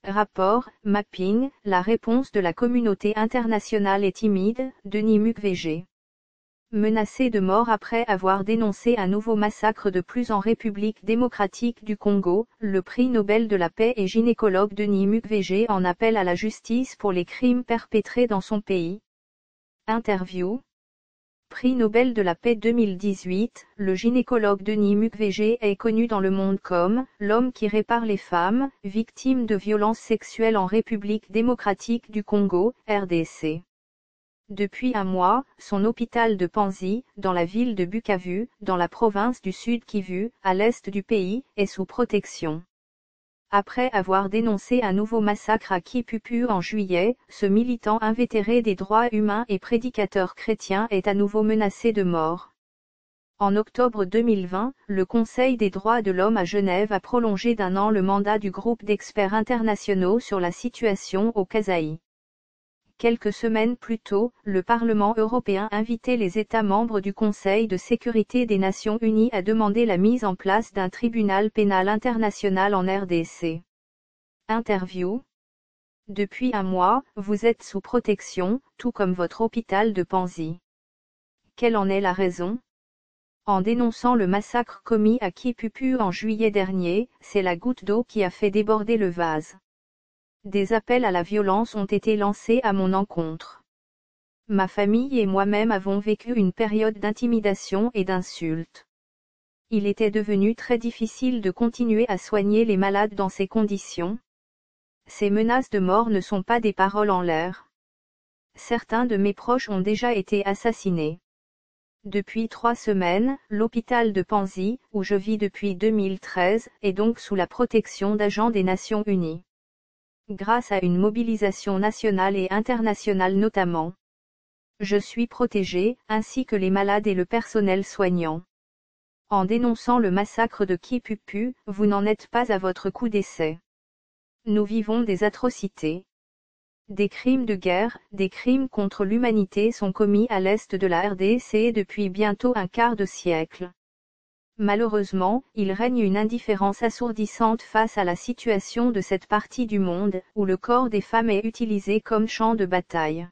Rapport, mapping, la réponse de la communauté internationale est timide, Denis Mukwege. Menacé de mort après avoir dénoncé un nouveau massacre de plus en République démocratique du Congo, le prix Nobel de la paix et gynécologue Denis Mukwege en appelle à la justice pour les crimes perpétrés dans son pays. Interview. Prix Nobel de la paix 2018, le gynécologue Denis Mukwege est connu dans le monde comme « l'homme qui répare les femmes, victimes de violences sexuelles en République démocratique du Congo, RDC ». Depuis un mois, son hôpital de Panzi, dans la ville de Bukavu, dans la province du Sud Kivu, à l'est du pays, est sous protection. Après avoir dénoncé un nouveau massacre à Kipupu en juillet, ce militant invétéré des droits humains et prédicateur chrétien est à nouveau menacé de mort. En octobre 2020, le Conseil des droits de l'homme à Genève a prolongé d'1 an le mandat du groupe d'experts internationaux sur la situation au Kasaï. Quelques semaines plus tôt, le Parlement européen invitait les États membres du Conseil de sécurité des Nations Unies à demander la mise en place d'un tribunal pénal international en RDC. Interview. Depuis un mois, vous êtes sous protection, tout comme votre hôpital de Panzi. Quelle en est la raison? En dénonçant le massacre commis à Kipupu en juillet dernier, c'est la goutte d'eau qui a fait déborder le vase. Des appels à la violence ont été lancés à mon encontre. Ma famille et moi-même avons vécu une période d'intimidation et d'insultes. Il était devenu très difficile de continuer à soigner les malades dans ces conditions. Ces menaces de mort ne sont pas des paroles en l'air. Certains de mes proches ont déjà été assassinés. Depuis 3 semaines, l'hôpital de Panzi, où je vis depuis 2013, est donc sous la protection d'agents des Nations Unies. Grâce à une mobilisation nationale et internationale notamment. Je suis protégé, ainsi que les malades et le personnel soignant. En dénonçant le massacre de Kipupu, vous n'en êtes pas à votre coup d'essai. Nous vivons des atrocités. Des crimes de guerre, des crimes contre l'humanité sont commis à l'est de la RDC depuis bientôt un quart de siècle. Malheureusement, il règne une indifférence assourdissante face à la situation de cette partie du monde, où le corps des femmes est utilisé comme champ de bataille.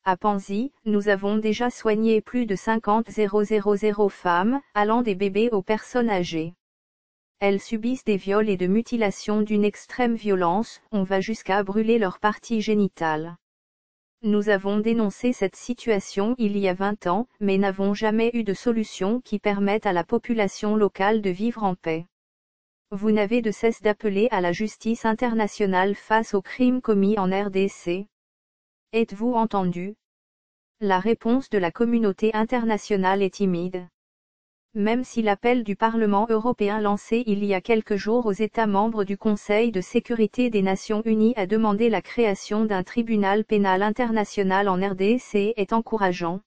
À Panzi, nous avons déjà soigné plus de 50 000 femmes, allant des bébés aux personnes âgées. Elles subissent des viols et de mutilations d'une extrême violence, on va jusqu'à brûler leurs parties génitales. Nous avons dénoncé cette situation il y a 20 ans, mais n'avons jamais eu de solution qui permette à la population locale de vivre en paix. Vous n'avez de cesse d'appeler à la justice internationale face aux crimes commis en RDC. Êtes-vous entendu? La réponse de la communauté internationale est timide. Même si l'appel du Parlement européen lancé il y a quelques jours aux États membres du Conseil de sécurité des Nations Unies a demandé la création d'un tribunal pénal international en RDC est encourageant.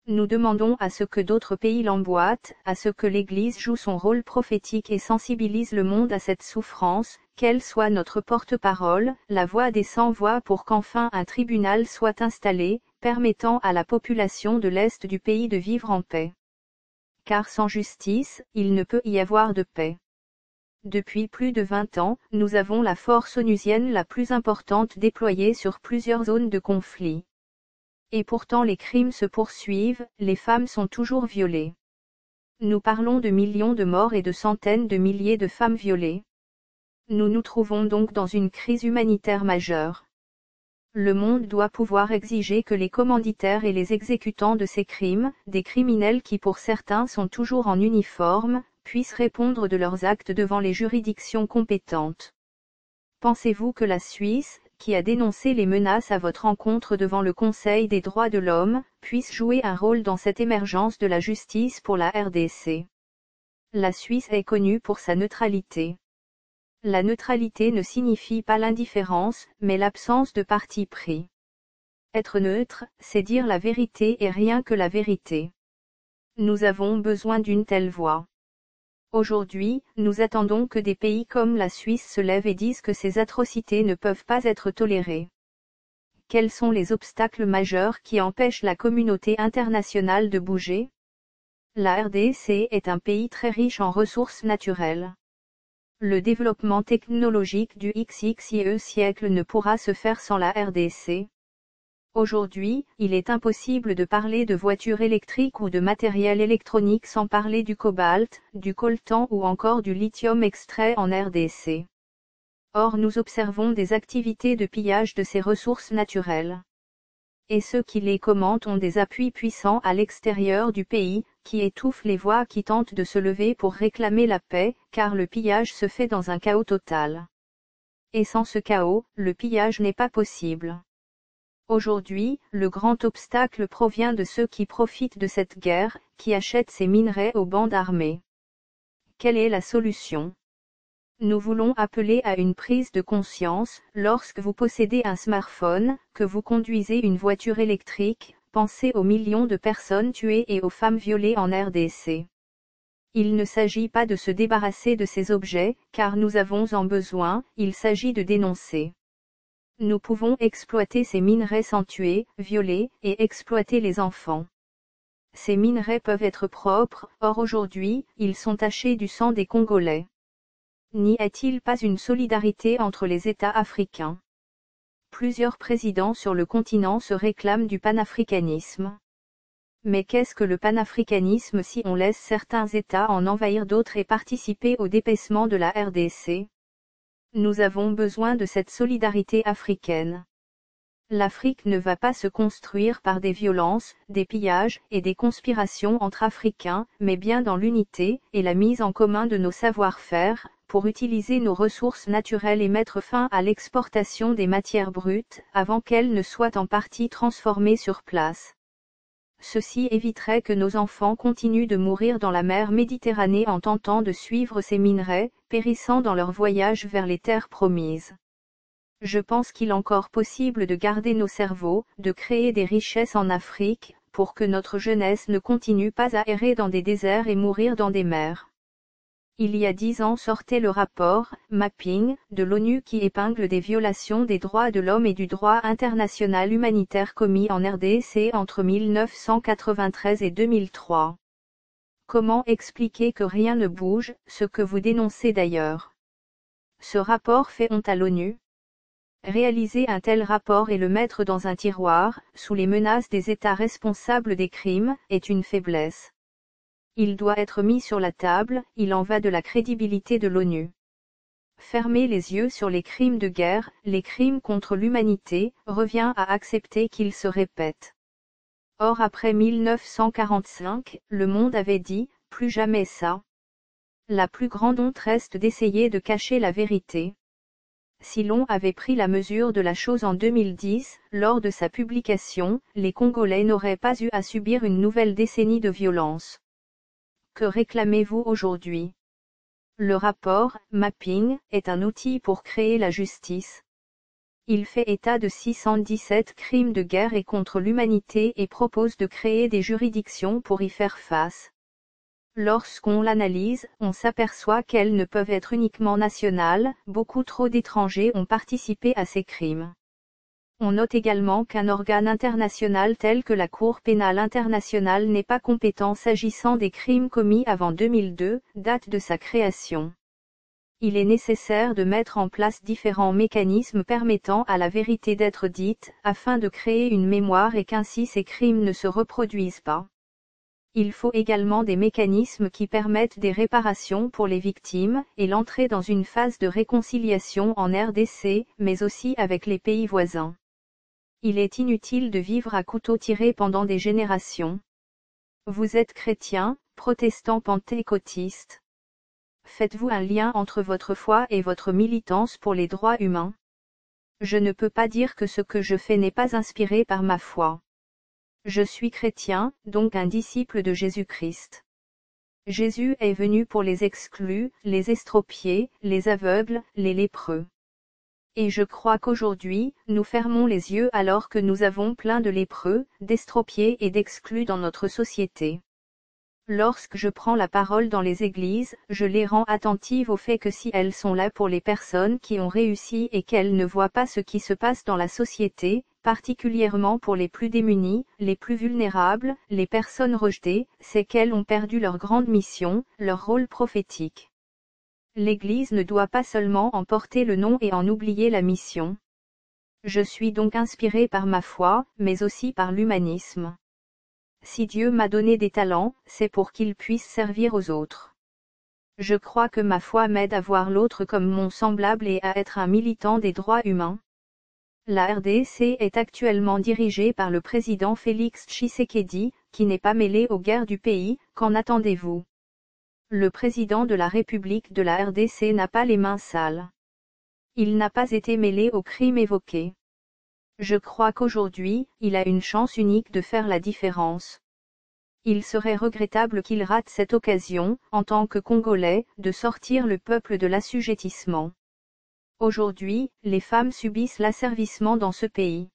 Nous demandons à ce que d'autres pays l'emboîtent, à ce que l'Église joue son rôle prophétique et sensibilise le monde à cette souffrance, qu'elle soit notre porte-parole, la voix des sans-voix pour qu'enfin un tribunal soit installé, permettant à la population de l'Est du pays de vivre en paix. Car sans justice, il ne peut y avoir de paix. Depuis plus de 20 ans, nous avons la force onusienne la plus importante déployée sur plusieurs zones de conflit. Et pourtant les crimes se poursuivent, les femmes sont toujours violées. Nous parlons de millions de morts et de centaines de milliers de femmes violées. Nous nous trouvons donc dans une crise humanitaire majeure. Le monde doit pouvoir exiger que les commanditaires et les exécutants de ces crimes, des criminels qui pour certains sont toujours en uniforme, puissent répondre de leurs actes devant les juridictions compétentes. Pensez-vous que la Suisse, qui a dénoncé les menaces à votre encontre devant le Conseil des droits de l'homme, puisse jouer un rôle dans cette émergence de la justice pour la RDC? La Suisse est connue pour sa neutralité. La neutralité ne signifie pas l'indifférence, mais l'absence de parti pris. Être neutre, c'est dire la vérité et rien que la vérité. Nous avons besoin d'une telle voix. Aujourd'hui, nous attendons que des pays comme la Suisse se lèvent et disent que ces atrocités ne peuvent pas être tolérées. Quels sont les obstacles majeurs qui empêchent la communauté internationale de bouger? La RDC est un pays très riche en ressources naturelles. Le développement technologique du XXIe siècle ne pourra se faire sans la RDC. Aujourd'hui, il est impossible de parler de voitures électriques ou de matériel électronique sans parler du cobalt, du coltan ou encore du lithium extrait en RDC. Or nous observons des activités de pillage de ces ressources naturelles. Et ceux qui les commentent ont des appuis puissants à l'extérieur du pays, qui étouffent les voix qui tentent de se lever pour réclamer la paix, car le pillage se fait dans un chaos total. Et sans ce chaos, le pillage n'est pas possible. Aujourd'hui, le grand obstacle provient de ceux qui profitent de cette guerre, qui achètent ces minerais aux bandes armées. Quelle est la solution ? Nous voulons appeler à une prise de conscience. Lorsque vous possédez un smartphone, que vous conduisez une voiture électrique, pensez aux millions de personnes tuées et aux femmes violées en RDC. Il ne s'agit pas de se débarrasser de ces objets, car nous avons en besoin, il s'agit de dénoncer. Nous pouvons exploiter ces minerais sans tuer, violer, et exploiter les enfants. Ces minerais peuvent être propres, or aujourd'hui, ils sont tachés du sang des Congolais. N'y a-t-il pas une solidarité entre les États africains ? Plusieurs présidents sur le continent se réclament du panafricanisme. Mais qu'est-ce que le panafricanisme si on laisse certains États en envahir d'autres et participer au dépaissement de la RDC ? Nous avons besoin de cette solidarité africaine. L'Afrique ne va pas se construire par des violences, des pillages et des conspirations entre Africains, mais bien dans l'unité et la mise en commun de nos savoir-faire, pour utiliser nos ressources naturelles et mettre fin à l'exportation des matières brutes, avant qu'elles ne soient en partie transformées sur place. Ceci éviterait que nos enfants continuent de mourir dans la mer Méditerranée en tentant de suivre ces minerais, périssant dans leur voyage vers les terres promises. Je pense qu'il est encore possible de garder nos cerveaux, de créer des richesses en Afrique, pour que notre jeunesse ne continue pas à errer dans des déserts et mourir dans des mers. Il y a 10 ans sortait le rapport « Mapping » de l'ONU qui épingle des violations des droits de l'homme et du droit international humanitaire commis en RDC entre 1993 et 2003. Comment expliquer que rien ne bouge, ce que vous dénoncez d'ailleurs ? Ce rapport fait honte à l'ONU. Réaliser un tel rapport et le mettre dans un tiroir, sous les menaces des États responsables des crimes, est une faiblesse. Il doit être mis sur la table, il en va de la crédibilité de l'ONU. Fermer les yeux sur les crimes de guerre, les crimes contre l'humanité, revient à accepter qu'ils se répètent. Or après 1945, le monde avait dit, plus jamais ça. La plus grande honte reste d'essayer de cacher la vérité. Si l'on avait pris la mesure de la chose en 2010, lors de sa publication, les Congolais n'auraient pas eu à subir une nouvelle décennie de violence. Que réclamez-vous aujourd'hui ? Le rapport « Mapping » est un outil pour créer la justice. Il fait état de 617 crimes de guerre et contre l'humanité et propose de créer des juridictions pour y faire face. Lorsqu'on l'analyse, on s'aperçoit qu'elles ne peuvent être uniquement nationales, beaucoup trop d'étrangers ont participé à ces crimes. On note également qu'un organe international tel que la Cour pénale internationale n'est pas compétent s'agissant des crimes commis avant 2002, date de sa création. Il est nécessaire de mettre en place différents mécanismes permettant à la vérité d'être dite, afin de créer une mémoire et qu'ainsi ces crimes ne se reproduisent pas. Il faut également des mécanismes qui permettent des réparations pour les victimes, et l'entrée dans une phase de réconciliation en RDC, mais aussi avec les pays voisins. Il est inutile de vivre à couteau tiré pendant des générations. Vous êtes chrétien, protestant pentecôtiste. Faites-vous un lien entre votre foi et votre militance pour les droits humains ? Je ne peux pas dire que ce que je fais n'est pas inspiré par ma foi. Je suis chrétien, donc un disciple de Jésus-Christ. Jésus est venu pour les exclus, les estropiés, les aveugles, les lépreux. Et je crois qu'aujourd'hui, nous fermons les yeux alors que nous avons plein de lépreux, d'estropiés et d'exclus dans notre société. Lorsque je prends la parole dans les églises, je les rends attentives au fait que si elles sont là pour les personnes qui ont réussi et qu'elles ne voient pas ce qui se passe dans la société, particulièrement pour les plus démunis, les plus vulnérables, les personnes rejetées, c'est qu'elles ont perdu leur grande mission, leur rôle prophétique. L'Église ne doit pas seulement en porter le nom et en oublier la mission. Je suis donc inspiré par ma foi, mais aussi par l'humanisme. Si Dieu m'a donné des talents, c'est pour qu'ils puissent servir aux autres. Je crois que ma foi m'aide à voir l'autre comme mon semblable et à être un militant des droits humains. La RDC est actuellement dirigée par le président Félix Tshisekedi, qui n'est pas mêlé aux guerres du pays. Qu'en attendez-vous? Le président de la République de la RDC n'a pas les mains sales. Il n'a pas été mêlé aux crimes évoqués. Je crois qu'aujourd'hui, il a une chance unique de faire la différence. Il serait regrettable qu'il rate cette occasion, en tant que Congolais, de sortir le peuple de l'assujettissement. Aujourd'hui, les femmes subissent l'asservissement dans ce pays.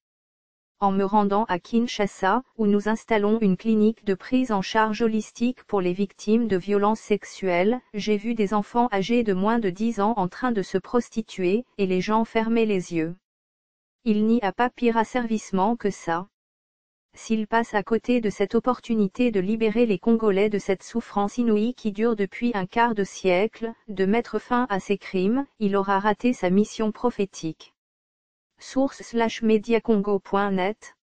En me rendant à Kinshasa, où nous installons une clinique de prise en charge holistique pour les victimes de violences sexuelles, j'ai vu des enfants âgés de moins de 10 ans en train de se prostituer, et les gens fermaient les yeux. Il n'y a pas pire asservissement que ça. S'il passe à côté de cette opportunité de libérer les Congolais de cette souffrance inouïe qui dure depuis un quart de siècle, de mettre fin à ces crimes, il aura raté sa mission prophétique. Source /mediacongo.net